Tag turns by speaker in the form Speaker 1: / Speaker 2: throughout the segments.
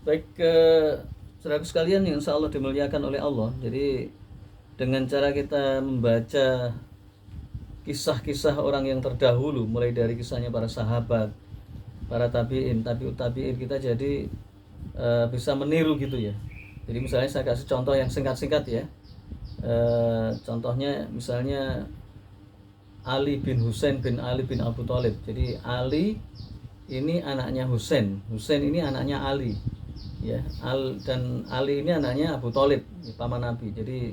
Speaker 1: Baik, saudaraku sekalian yang insya Allah dimuliakan oleh Allah. Jadi dengan cara kita membaca kisah-kisah orang yang terdahulu, mulai dari kisahnya para sahabat, para tabiin, tabiut tabiin, kita jadi bisa meniru gitu ya. Jadi misalnya saya kasih contoh yang singkat-singkat ya. Contohnya misalnya Ali bin Husain bin Ali bin Abu Thalib. Jadi Ali ini anaknya Husain, Husain ini anaknya Ali, ya. Dan Ali ini anaknya Abu Thalib, paman Nabi. Jadi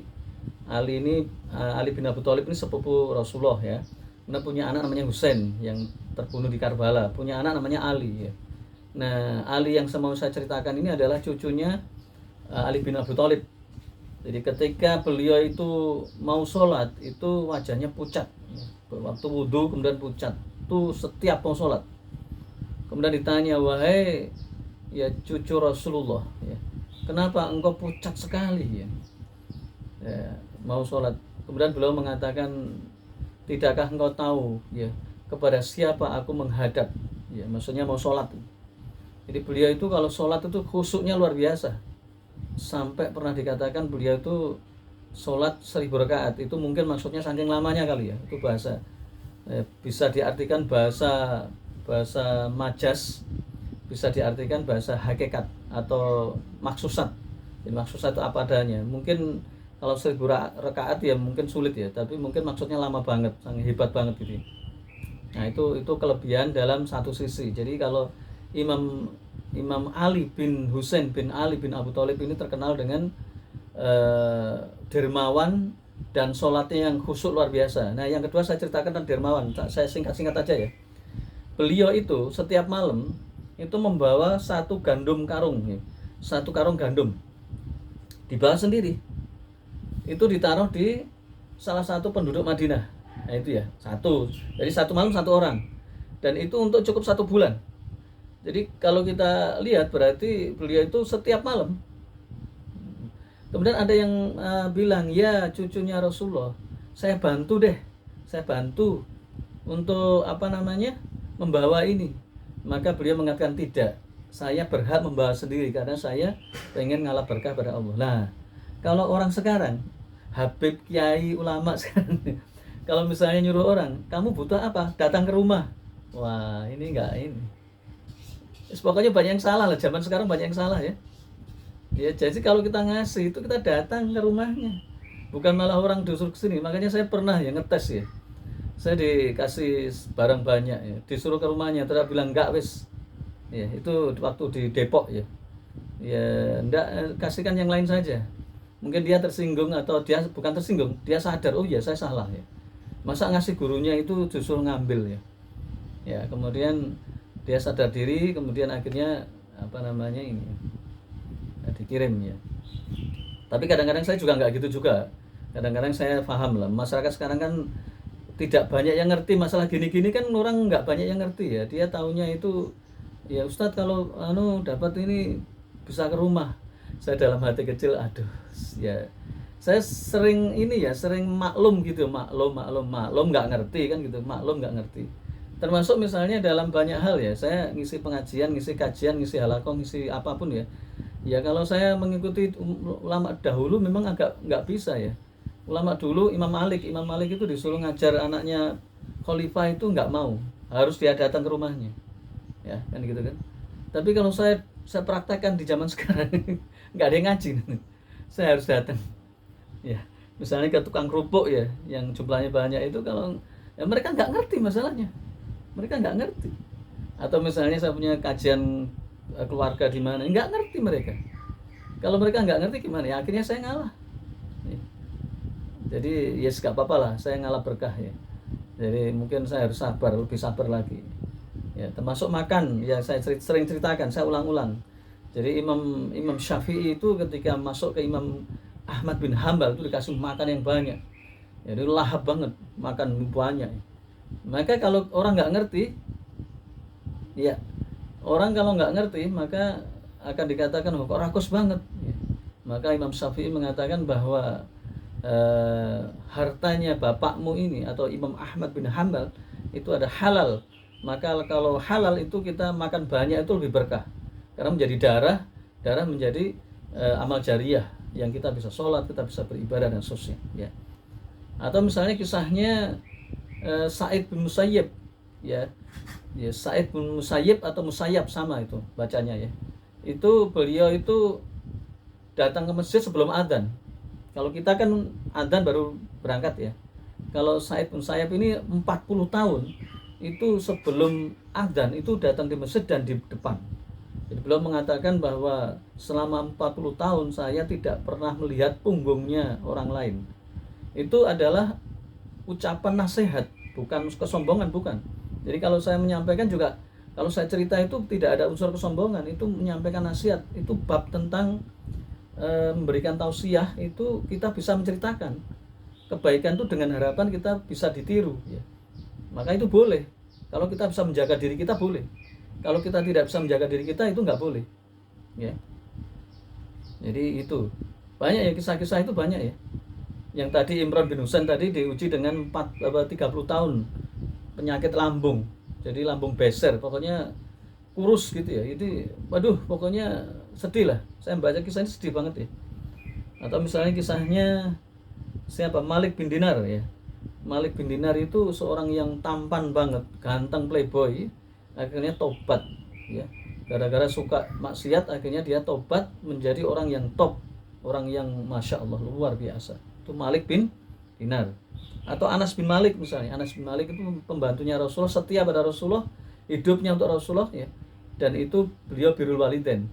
Speaker 1: Ali ini Ali bin Abu Thalib ini sepupu Rasulullah ya. Kemudian punya anak namanya Husain yang terbunuh di Karbala, punya anak namanya Ali ya. Nah, Ali yang mau saya ceritakan ini adalah cucunya Ali bin Abu Thalib. Jadi ketika beliau itu mau sholat itu wajahnya pucat, waktu wudhu kemudian pucat, itu setiap mau sholat. Kemudian ditanya, wahai ya cucu Rasulullah, ya, kenapa engkau pucat sekali ya? Ya, mau sholat. Kemudian beliau mengatakan, tidakkah engkau tahu ya kepada siapa aku menghadap? Ya, maksudnya mau sholat. Jadi beliau itu kalau sholat itu khusyuknya luar biasa. Sampai pernah dikatakan beliau itu sholat 1000 rakaat. Itu mungkin maksudnya saking lamanya kali ya. Itu bahasa bisa diartikan bahasa majas, bisa diartikan bahasa hakikat atau maksusat. Jadi maksusat itu apa adanya. Mungkin kalau 1000 rakaat ya mungkin sulit ya, tapi mungkin maksudnya lama banget, sangat hebat banget gitu. Nah, itu kelebihan dalam satu sisi. Jadi kalau Imam Imam Ali bin Husain bin Ali bin Abu Thalib ini terkenal dengan dermawan dan sholatnya yang khusyuk luar biasa. Nah, yang kedua saya ceritakan tentang dermawan. Saya singkat-singkat aja ya. Beliau itu setiap malam itu membawa satu gandum karung, ya. Satu karung gandum dibawa sendiri. Itu ditaruh di salah satu penduduk Madinah. Nah itu ya, satu. Jadi satu malam satu orang. Dan itu untuk cukup 1 bulan. Jadi kalau kita lihat berarti beliau itu setiap malam. Kemudian ada yang bilang, ya cucunya Rasulullah, saya bantu deh, saya bantu untuk membawa ini. Maka beliau mengatakan, tidak, saya berhak membawa sendiri karena saya pengen ngalap berkah pada Allah. Nah, kalau orang sekarang, Habib, kiai, ulama sekarang, kalau misalnya nyuruh orang, kamu butuh apa? Datang ke rumah. Wah, ini enggak ini. Pokoknya banyak yang salah lah, zaman sekarang banyak yang salah ya. Ya, jadi kalau kita ngasih itu kita datang ke rumahnya, bukan malah orang disuruh kesini. Makanya saya pernah ya ngetes ya, saya dikasih barang banyak ya, disuruh ke rumahnya, terus bilang enggak wis. Ya, itu waktu di Depok ya. Ya, enggak, kasihkan yang lain saja. Mungkin dia tersinggung atau dia bukan tersinggung, dia sadar, oh ya saya salah ya. Masa ngasih gurunya itu justru ngambil ya. Ya, kemudian dia sadar diri, kemudian akhirnya ini dikirim ya. Tapi kadang-kadang saya juga nggak gitu juga. Kadang-kadang saya paham lah, masyarakat sekarang kan tidak banyak yang ngerti masalah gini-gini, kan orang nggak banyak yang ngerti ya. Dia taunya itu ya Ustadz kalau dapat ini bisa ke rumah. Saya dalam hati kecil, aduh ya, saya sering maklum gitu, maklum nggak ngerti kan gitu, maklum nggak ngerti. Termasuk misalnya dalam banyak hal ya, saya ngisi pengajian, ngisi kajian, ngisi halakoh, ngisi apapun ya. Ya kalau saya mengikuti ulama dahulu memang agak nggak bisa ya. Ulama dulu Imam Malik itu disuruh ngajar anaknya khalifah itu nggak mau, harus dia datang ke rumahnya. Ya kan gitu kan. Tapi kalau saya praktekkan di zaman sekarang nggak ada yang ngaji. Saya harus datang. Ya, misalnya ke tukang kerupuk ya, yang jumlahnya banyak itu, kalau ya mereka nggak ngerti masalahnya, mereka nggak ngerti. Atau misalnya saya punya kajian keluarga di mana, nggak ngerti mereka. Kalau mereka nggak ngerti gimana ya, akhirnya saya ngalah. Jadi ya yes, nggak apa-apa lah, saya ngalah berkah ya. Jadi mungkin saya harus sabar, lebih sabar lagi. Ya, termasuk makan, ya saya sering ceritakan, saya ulang-ulang. Jadi Imam Syafi'i itu ketika masuk ke Imam Ahmad bin Hambal itu dikasih makan yang banyak. Jadi lahap banget, makan banyak. Maka kalau orang nggak ngerti, ya orang kalau nggak ngerti maka akan dikatakan kok rakus banget. Maka Imam Syafi'i mengatakan bahwa hartanya bapakmu ini atau Imam Ahmad bin Hambal itu ada halal. Maka kalau halal itu kita makan banyak itu lebih berkah, karena menjadi darah darah menjadi amal jariah yang kita bisa sholat, kita bisa beribadah dan seterusnya ya. Atau misalnya kisahnya Sa'id bin Musayyib ya. Ya, Sa'id bin Musayyib atau Musayyab sama itu bacanya ya. Itu beliau itu datang ke masjid sebelum adzan. Kalau kita kan adzan baru berangkat ya. Kalau Sa'id bin Musayyib ini 40 tahun itu sebelum adzan itu datang di masjid dan di depan. Jadi beliau mengatakan bahwa selama 40 tahun saya tidak pernah melihat punggungnya orang lain. Itu adalah ucapan nasihat, bukan kesombongan, bukan. Jadi kalau saya menyampaikan juga, kalau saya cerita itu tidak ada unsur kesombongan, itu menyampaikan nasihat, itu bab tentang memberikan tausiah, itu kita bisa menceritakan kebaikan itu dengan harapan kita bisa ditiru ya. Maka itu boleh. Kalau kita bisa menjaga diri kita boleh. Kalau kita tidak bisa menjaga diri kita itu nggak boleh ya. Jadi itu banyak ya, kisah-kisah itu banyak ya. Yang tadi Imran bin Husain tadi diuji dengan 30 tahun penyakit lambung, jadi lambung beser, pokoknya kurus gitu ya. Itu waduh, pokoknya sedih lah. Saya membaca kisah ini sedih banget ya. Atau misalnya kisahnya siapa, Malik bin Dinar ya. Malik bin Dinar itu seorang yang tampan banget, ganteng playboy, akhirnya tobat ya. Gara-gara suka maksiat akhirnya dia tobat menjadi orang yang top, orang yang masya Allah luar biasa. Itu Malik bin Dinar. Atau Anas bin Malik misalnya. Anas bin Malik itu pembantunya Rasulullah, setia pada Rasulullah, hidupnya untuk Rasulullah ya. Dan itu beliau birrul walidain.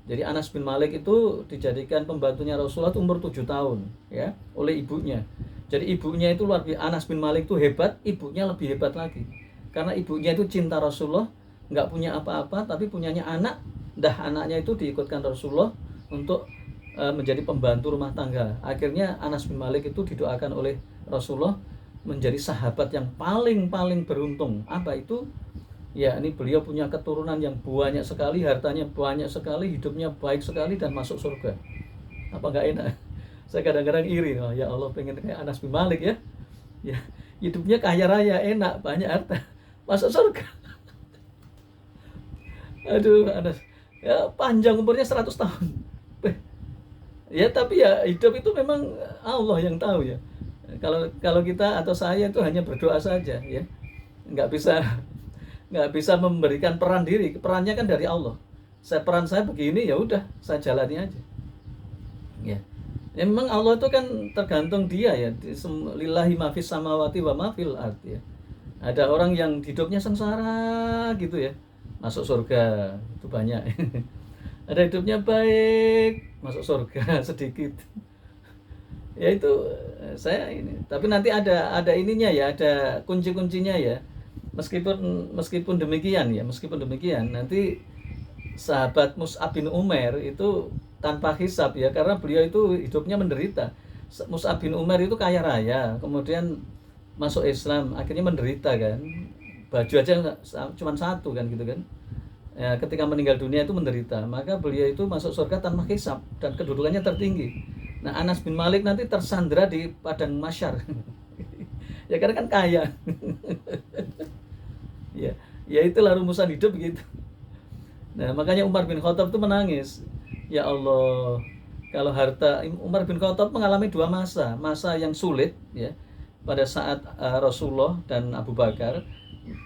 Speaker 1: Jadi Anas bin Malik itu dijadikan pembantunya Rasulullah itu umur 7 tahun ya, oleh ibunya. Jadi ibunya itu luar biasa. Anas bin Malik itu hebat, ibunya lebih hebat lagi. Karena ibunya itu cinta Rasulullah, nggak punya apa-apa tapi punyanya anak. Anaknya itu diikutkan Rasulullah untuk menjadi pembantu rumah tangga. Akhirnya Anas bin Malik itu didoakan oleh Rasulullah menjadi sahabat yang paling beruntung. Apa itu? Ya, ini beliau punya keturunan yang banyak sekali, hartanya banyak sekali, hidupnya baik sekali dan masuk surga. Apa nggak enak? Saya kadang-kadang iri, oh, ya Allah pengen kayak Anas bin Malik ya. Ya, hidupnya kaya raya, enak, banyak harta, masuk surga. Aduh, Anas. Ya, panjang umurnya 100 tahun. Ya, tapi ya hidup itu memang Allah yang tahu ya. Kalau kita atau saya itu hanya berdoa saja ya. Nggak bisa memberikan peran diri. Perannya kan dari Allah. Peran saya begini, ya udah saya jalani aja ya. Ya memang Allah itu kan tergantung dia ya. Lillahi ma fis samawati wa ma fil ardi ya. Ada orang yang hidupnya sengsara gitu ya, masuk surga itu banyak. Ada hidupnya baik, masuk surga sedikit. Ya itu saya ini. Tapi nanti ada ininya ya, ada kunci-kuncinya ya. Meskipun demikian nanti sahabat Mus'ab bin Umair itu tanpa hisab ya, karena beliau itu hidupnya menderita. Mus'ab bin Umair itu kaya raya, kemudian masuk Islam, akhirnya menderita kan. Baju aja cuma satu kan gitu kan. Ya, ketika meninggal dunia itu menderita, maka beliau itu masuk surga tanpa hisab dan kedudukannya tertinggi. Nah, Anas bin Malik nanti tersandra di padang mahsyar. Ya karena kan kaya. Ya itulah rumusan hidup begitu. Nah, makanya Umar bin Khattab itu menangis. Ya Allah, kalau harta, Umar bin Khattab mengalami dua masa yang sulit ya, pada saat Rasulullah dan Abu Bakar,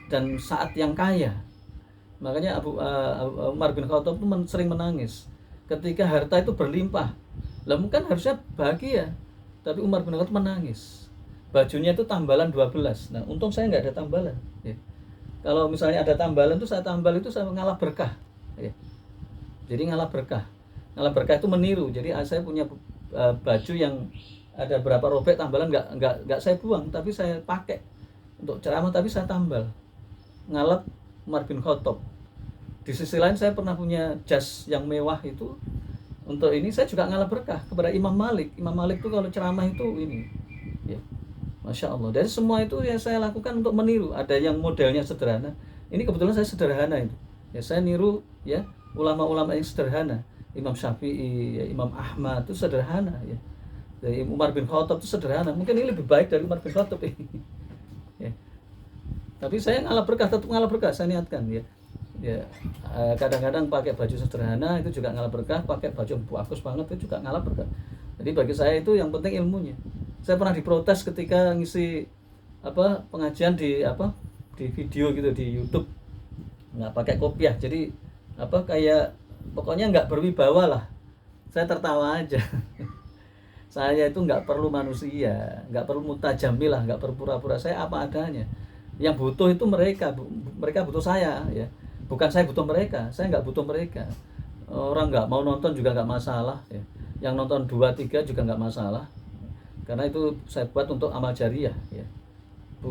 Speaker 1: dan saat yang kaya. Makanya Umar bin Khattab itu sering menangis ketika harta itu berlimpah. Lah mungkin harusnya bahagia, tapi Umar bin Khattab menangis. Bajunya itu tambalan 12. Nah, untung saya nggak ada tambalan ya. Kalau misalnya ada tambalan itu saya tambal, itu saya ngalah berkah ya. Jadi ngalah berkah itu meniru. Jadi saya punya baju yang ada berapa robek tambalan, nggak saya buang, tapi saya pakai untuk ceramah, tapi saya tambal. Ngalap Umar bin Khattab. Di sisi lain saya pernah punya jas yang mewah itu. Untuk ini saya juga ngalah berkah kepada Imam Malik. Imam Malik itu kalau ceramah itu ini ya, Masya Allah. Dari semua itu yang saya lakukan untuk meniru. Ada yang modelnya sederhana. Ini kebetulan saya sederhana itu. Ya saya niru ya ulama-ulama yang sederhana. Imam Syafi'i, ya, Imam Ahmad itu sederhana ya. Dari Umar bin Khattab itu sederhana. Mungkin ini lebih baik dari Umar bin Khattab ini. Ya. Tapi saya ngalah berkah, tetap ngalah berkah, saya niatkan ya. Ya, kadang-kadang pakai baju sederhana itu juga ngalah berkah, pakai baju bagus banget itu juga ngalah berkah. Jadi bagi saya itu yang penting ilmunya. Saya pernah diprotes ketika ngisi pengajian di video gitu di YouTube, nggak pakai kopiah, jadi kayak pokoknya nggak berwibawa lah. Saya tertawa aja. Saya itu nggak perlu manusia, nggak perlu mutajamil lah, nggak perlu pura-pura, saya apa adanya. Yang butuh itu mereka butuh saya ya, bukan saya butuh mereka, saya nggak butuh mereka. Orang nggak mau nonton juga nggak masalah ya, yang nonton 2-3 juga nggak masalah, karena itu saya buat untuk amal jariah ya.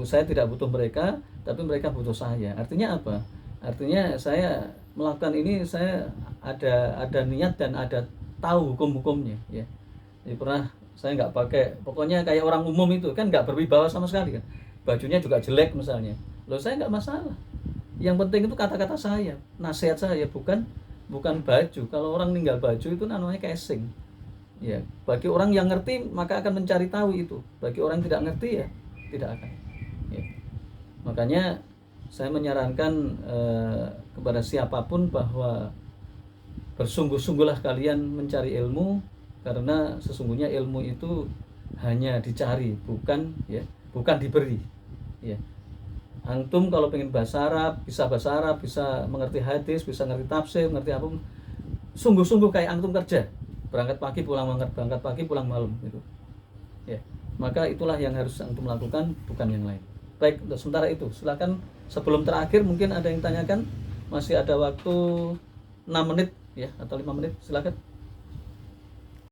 Speaker 1: Saya tidak butuh mereka, tapi mereka butuh saya. Artinya apa? Artinya saya melakukan ini, saya ada niat dan ada tahu hukum-hukumnya ya. Jadi pernah saya nggak pakai, pokoknya kayak orang umum itu kan nggak berwibawa sama sekali kan, bajunya juga jelek misalnya, loh saya nggak masalah. Yang penting itu kata-kata saya, nasihat saya, bukan baju. Kalau orang ninggal baju itu namanya casing ya. Bagi orang yang ngerti maka akan mencari tahu itu, bagi orang yang tidak ngerti ya tidak akan ya. Makanya saya menyarankan kepada siapapun bahwa bersungguh-sungguhlah kalian mencari ilmu, karena sesungguhnya ilmu itu hanya dicari, bukan diberi ya. Antum kalau pengen bahasa Arab, bisa mengerti hadis, bisa ngerti tafsir, ngerti apa, sungguh-sungguh kayak antum kerja, berangkat pagi pulang malam gitu ya. Maka itulah yang harus antum lakukan, bukan yang lain. Baik, untuk sementara itu silakan. Sebelum terakhir mungkin ada yang tanyakan, masih ada waktu 6 menit ya atau 5 menit, silakan.